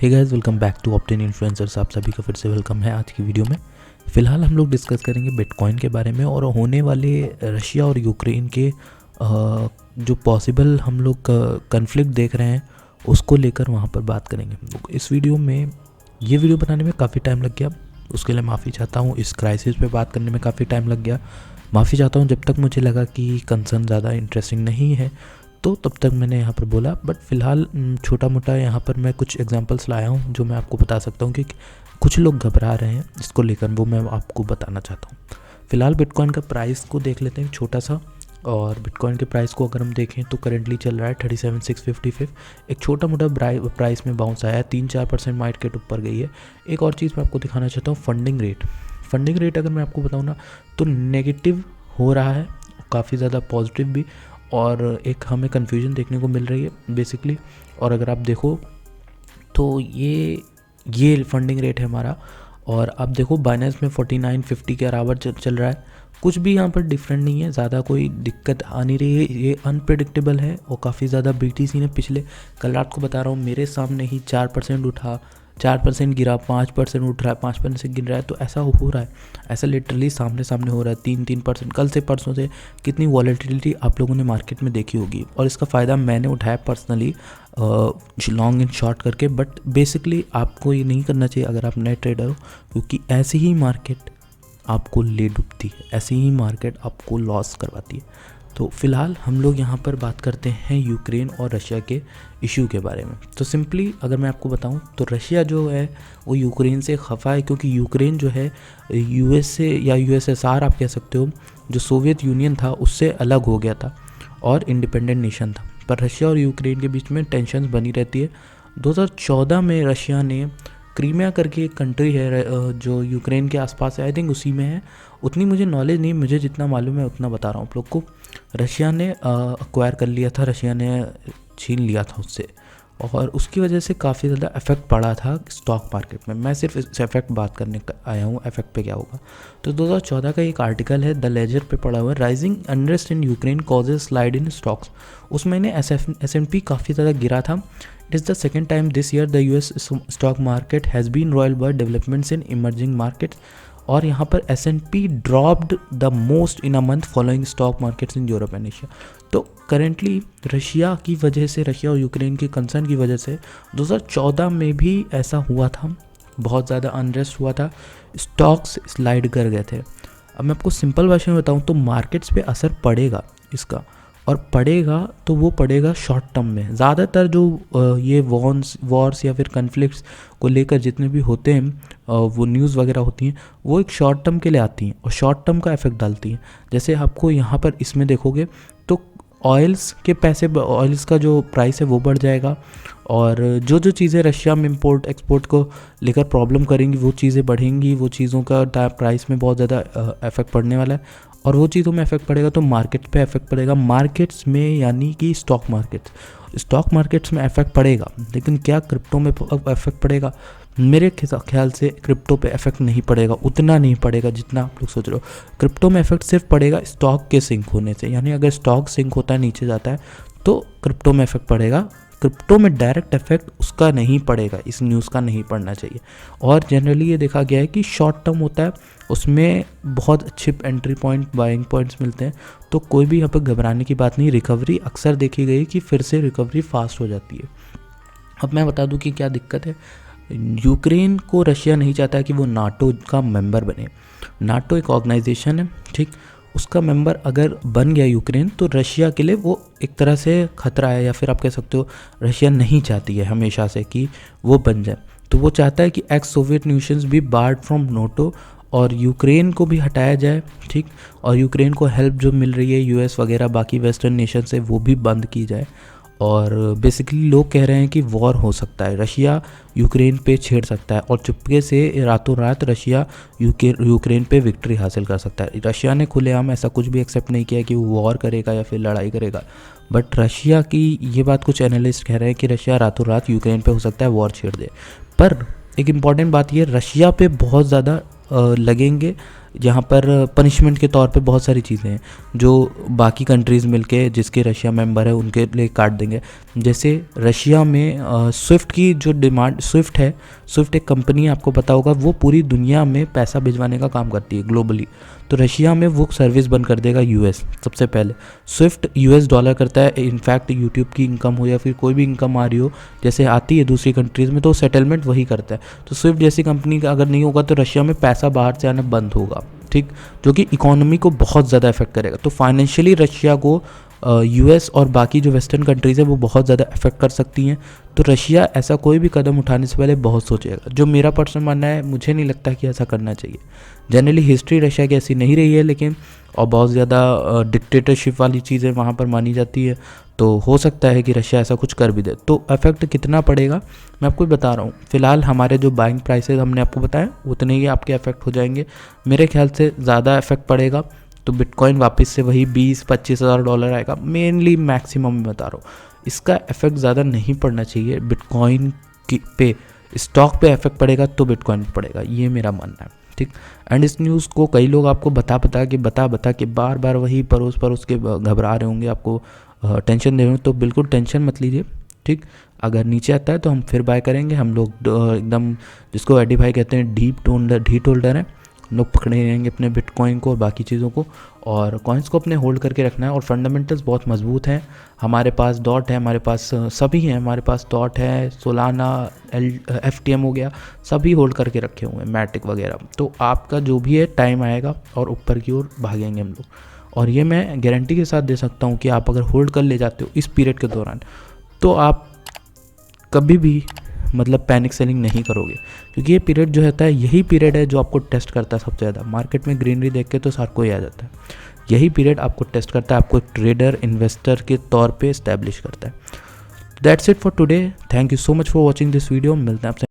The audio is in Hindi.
Hey guys, welcome back to Opten Influencers. आप सभी का फिर से वेलकम है आज की वीडियो में। फ़िलहाल हम लोग डिस्कस करेंगे बिटकॉइन के बारे में और होने वाले रशिया और यूक्रेन के जो पॉसिबल हम लोग कन्फ्लिक्ट देख रहे हैं उसको लेकर वहाँ पर बात करेंगे। इस वीडियो में ये वीडियो बनाने में काफ़ी टाइम लग गया, उसके लिए माफ़ी चाहता हूँ। इस क्राइसिस पे बात करने में काफ़ी टाइम लग गया, माफ़ी चाहता हूँ। जब तक मुझे लगा कि कंसर्न ज़्यादा इंटरेस्टिंग नहीं है तो तब तक मैंने यहाँ पर बोला, बट फ़िलहाल छोटा मोटा यहाँ पर मैं कुछ एग्जांपल्स लाया हूँ जो मैं आपको बता सकता हूँ कि कुछ लोग घबरा रहे हैं इसको लेकर, वो मैं आपको बताना चाहता हूँ। फ़िलहाल बिटकॉइन का प्राइस को देख लेते हैं छोटा सा। और बिटकॉइन के प्राइस को अगर हम देखें तो करेंटली चल रहा है 37,655। एक छोटा मोटा प्राइस में बाउंस आया है, 3-4% मार्केट ऊपर गई है। एक और चीज़ मैं आपको दिखाना चाहता हूँ, फंडिंग रेट अगर मैं आपको बताऊँ ना तो नेगेटिव हो रहा है, काफ़ी ज़्यादा पॉजिटिव भी, और एक हमें कन्फ्यूजन देखने को मिल रही है बेसिकली। और अगर आप देखो तो ये फंडिंग रेट है हमारा, और आप देखो बाइनेंस में 49-50 के बराबर चल रहा है। कुछ भी यहाँ पर डिफरेंट नहीं है, ज़्यादा कोई दिक्कत आ नहीं रही है। ये अनप्रेडिक्टेबल है और काफ़ी ज़्यादा BTC ने पिछले कल रात को बता रहा हूँ मेरे सामने ही 4% उठा, 4% गिरा, 5% उठ रहा है, 5% गिर रहा है। तो ऐसा हो रहा है, ऐसा लिटरली सामने हो रहा है। 3% कल से परसों से कितनी वॉलेटिलिटी आप लोगों ने मार्केट में देखी होगी, और इसका फ़ायदा मैंने उठाया पर्सनली लॉन्ग एंड शॉर्ट करके। बट बेसिकली आपको ये नहीं करना चाहिए अगर आप नए ट्रेडर हो, क्योंकि ऐसी ही मार्केट आपको ले डूबती है, ऐसी ही मार्केट आपको लॉस करवाती है। तो फ़िलहाल हम लोग यहाँ पर बात करते हैं यूक्रेन और रशिया के इशू के बारे में। तो सिंपली अगर मैं आपको बताऊँ तो रशिया जो है वो यूक्रेन से खफा है, क्योंकि यूक्रेन जो है USA या USSR आप कह सकते हो, जो सोवियत यूनियन था उससे अलग हो गया था और इंडिपेंडेंट नेशन था। पर रशिया और यूक्रेन के बीच में टेंशन्स बनी रहती है। 2014 में रशिया ने क्रीमिया करके एक कंट्री है जो यूक्रेन के आसपास है, आई थिंक उसी में है। उतनी मुझे नॉलेज नहीं, मुझे जितना मालूम है उतना बता रहा हूँ आप लोग को। रशिया ने अक्वायर कर लिया था, रशिया ने छीन लिया था उससे, और उसकी वजह से काफ़ी ज़्यादा इफेक्ट पड़ा था स्टॉक मार्केट में। मैं सिर्फ इस इफेक्ट बात करने आया हूँ, इफेक्ट पे क्या होगा। तो 2014 का एक आर्टिकल है द लेजर पे पड़ा हुआ है, rising unrest in Ukraine causes slide in stocks. उसमें ने S&P काफ़ी ज़्यादा गिरा था। It is the second time this year the US stock market has been roiled by developments in emerging markets. और यहाँ पर S&P dropped the most in a month following stock markets in Europe and Asia. तो करेंटली रशिया की वजह से, रशिया और यूक्रेन के कंसर्न की वजह से 2014 में भी ऐसा हुआ था, बहुत ज़्यादा अनरेस्ट हुआ था, स्टॉक्स स्लाइड कर गए थे। अब मैं आपको सिंपल भाषा में बताऊँ तो मार्केट्स पे असर पड़ेगा इसका, और पड़ेगा तो वो पड़ेगा शॉर्ट टर्म में। ज़्यादातर जो ये वॉर्स या फिर कन्फ्लिक्ट्स को लेकर जितने भी होते हैं वो न्यूज़ वगैरह होती हैं, वो एक शॉर्ट टर्म के लिए आती हैं और शॉर्ट टर्म का इफेक्ट डालती हैं। जैसे आपको यहाँ पर इसमें देखोगे तो ऑयल्स का जो प्राइस है वो बढ़ जाएगा, और जो चीज़ें रशिया में इंपोर्ट एक्सपोर्ट को लेकर प्रॉब्लम करेंगी वो चीज़ें बढ़ेंगी, वो चीज़ों का प्राइस में बहुत ज़्यादा इफेक्ट पड़ने वाला है, और वो चीज़ों में इफेक्ट पड़ेगा तो मार्केट पे इफेक्ट पड़ेगा। मार्केट्स में यानी कि स्टॉक मार्केट्स में इफेक्ट पड़ेगा, लेकिन क्या क्रिप्टो में इफेक्ट पड़ेगा? मेरे ख्याल से क्रिप्टो पे इफेक्ट नहीं पड़ेगा, उतना नहीं पड़ेगा जितना आप लोग सोच रहे हो। क्रिप्टो में इफेक्ट सिर्फ पड़ेगा स्टॉक के सिंक होने से, यानी अगर स्टॉक सिंक होता है, नीचे जाता है, तो क्रिप्टो में इफेक्ट पड़ेगा। क्रिप्टो में डायरेक्ट इफेक्ट उसका नहीं पड़ेगा, इस न्यूज़ का नहीं पड़ना चाहिए। और जनरली ये देखा गया है कि शॉर्ट टर्म होता है, उसमें बहुत अच्छे एंट्री पॉइंट, बाइंग पॉइंट्स मिलते हैं, तो कोई भी यहाँ पर घबराने की बात नहीं। रिकवरी अक्सर देखी गई कि फिर से रिकवरी फास्ट हो जाती है। अब मैं बता दूं कि क्या दिक्कत है। यूक्रेन को रशिया नहीं चाहता है कि वो नाटो का मेंबर बने। नाटो एक ऑर्गेनाइजेशन है, ठीक, उसका मेंबर अगर बन गया यूक्रेन तो रशिया के लिए वो एक तरह से खतरा है, या फिर आप कह सकते हो रशिया नहीं चाहती है हमेशा से कि वो बन जाए। तो वो चाहता है कि एक्स सोवियत नेशंस भी बार्ड फ्रॉम नाटो, और यूक्रेन को भी हटाया जाए, ठीक, और यूक्रेन को हेल्प जो मिल रही है US वगैरह बाकी वेस्टर्न नेशन से वो भी बंद की जाए। और बेसिकली लोग कह रहे हैं कि वॉर हो सकता है, रशिया यूक्रेन पे छेड़ सकता है, और चुपके से रातों रात रशिया यूक्रेन पे विक्ट्री हासिल कर सकता है। रशिया ने खुलेआम ऐसा कुछ भी एक्सेप्ट नहीं किया कि वो वॉर करेगा या फिर लड़ाई करेगा, बट रशिया की ये बात कुछ एनालिस्ट कह रहे हैं कि रशिया रातों रात यूक्रेन पे हो सकता है वॉर छेड़ दे। पर एक इम्पॉर्टेंट बात ये, रशिया पे बहुत ज़्यादा लगेंगे यहाँ पर पनिशमेंट के तौर पे बहुत सारी चीज़ें हैं जो बाकी कंट्रीज़ मिलके जिसके रशिया मेंबर है उनके लिए काट देंगे। जैसे रशिया में स्विफ्ट की जो डिमांड, स्विफ्ट है, स्विफ्ट एक कंपनी आपको पता होगा, वो पूरी दुनिया में पैसा भिजवाने का काम करती है ग्लोबली। तो रशिया में वो सर्विस बंद कर देगा यूएस सबसे पहले। स्विफ्ट यूएस डॉलर करता है। इनफैक्ट यूट्यूब की इनकम हो या फिर कोई भी इनकम आ रही हो जैसे आती है दूसरी कंट्रीज़ में, तो सेटलमेंट वही करता है। तो स्विफ्ट जैसी कंपनी का अगर नहीं होगा तो रशिया में पैसा बाहर से आना बंद होगा, ठीक, जो कि इकोनॉमी को बहुत ज़्यादा इफेक्ट करेगा। तो फाइनेंशियली रशिया को यूएस और बाकी जो वेस्टर्न कंट्रीज़ है वो बहुत ज़्यादा अफेक्ट कर सकती हैं। तो रशिया ऐसा कोई भी कदम उठाने से पहले बहुत सोचेगा। जो मेरा पर्सनल मानना है, मुझे नहीं लगता कि ऐसा करना चाहिए। जनरली हिस्ट्री रशिया की ऐसी नहीं रही है, लेकिन और बहुत ज़्यादा डिक्टेटरशिप वाली चीज़ें वहाँ पर मानी जाती है, तो हो सकता है कि रशिया ऐसा कुछ कर भी दे। तो इफेक्ट कितना पड़ेगा मैं आपको बता रहा हूँ। फिलहाल हमारे जो बाइंग प्राइसेस हमने आपको बताया उतने ही आपके इफेक्ट हो जाएंगे। मेरे ख्याल से ज़्यादा इफेक्ट पड़ेगा तो बिटकॉइन वापस से वही 20-25 हज़ार डॉलर आएगा, मेनली मैक्सिमम मैं बता रहा हूँ। इसका इफेक्ट ज़्यादा नहीं पड़ना चाहिए बिटकॉइन की पे। स्टॉक पे इफेक्ट पड़ेगा तो बिटकॉइन पे पड़ेगा, ये मेरा मानना है, ठीक। एंड इस न्यूज़ को कई लोग आपको बता के बार बार वही परोस के घबरा रहे होंगे, आपको टेंशन दे रहे होंगे। तो बिल्कुल टेंशन मत लीजिए, ठीक। अगर नीचे आता है तो हम फिर बाय करेंगे। हम लोग एकदम, जिसको एडी भाई कहते हैं, ढीट होल्डर हैं। हम लोग पकड़े रहेंगे अपने बिटकॉइन को और बाकी चीज़ों को, और कॉइन्स को अपने होल्ड करके रखना है। और फंडामेंटल्स बहुत मजबूत हैं। हमारे पास डॉट है, हमारे पास सभी हैं, हमारे पास डॉट है, सोलाना, FTM हो गया, सभी होल्ड करके रखे हुए हैं, मैटिक वगैरह। तो आपका जो भी है टाइम आएगा और ऊपर की ओर भागेंगे हम लोग। और ये मैं गारंटी के साथ दे सकता हूँ कि आप अगर होल्ड कर ले जाते हो इस पीरियड के दौरान, तो आप कभी भी मतलब पैनिक सेलिंग नहीं करोगे, क्योंकि ये पीरियड जो होता है, यही पीरियड है जो आपको टेस्ट करता है सबसे ज़्यादा। मार्केट में ग्रीनरी देख के तो हर कोई आ जाता है, यही पीरियड आपको टेस्ट करता है, आपको एक ट्रेडर इन्वेस्टर के तौर पे इस्टेब्लिश करता है। That's it for today. Thank you so much for watching this video. मिलते हैं आपसे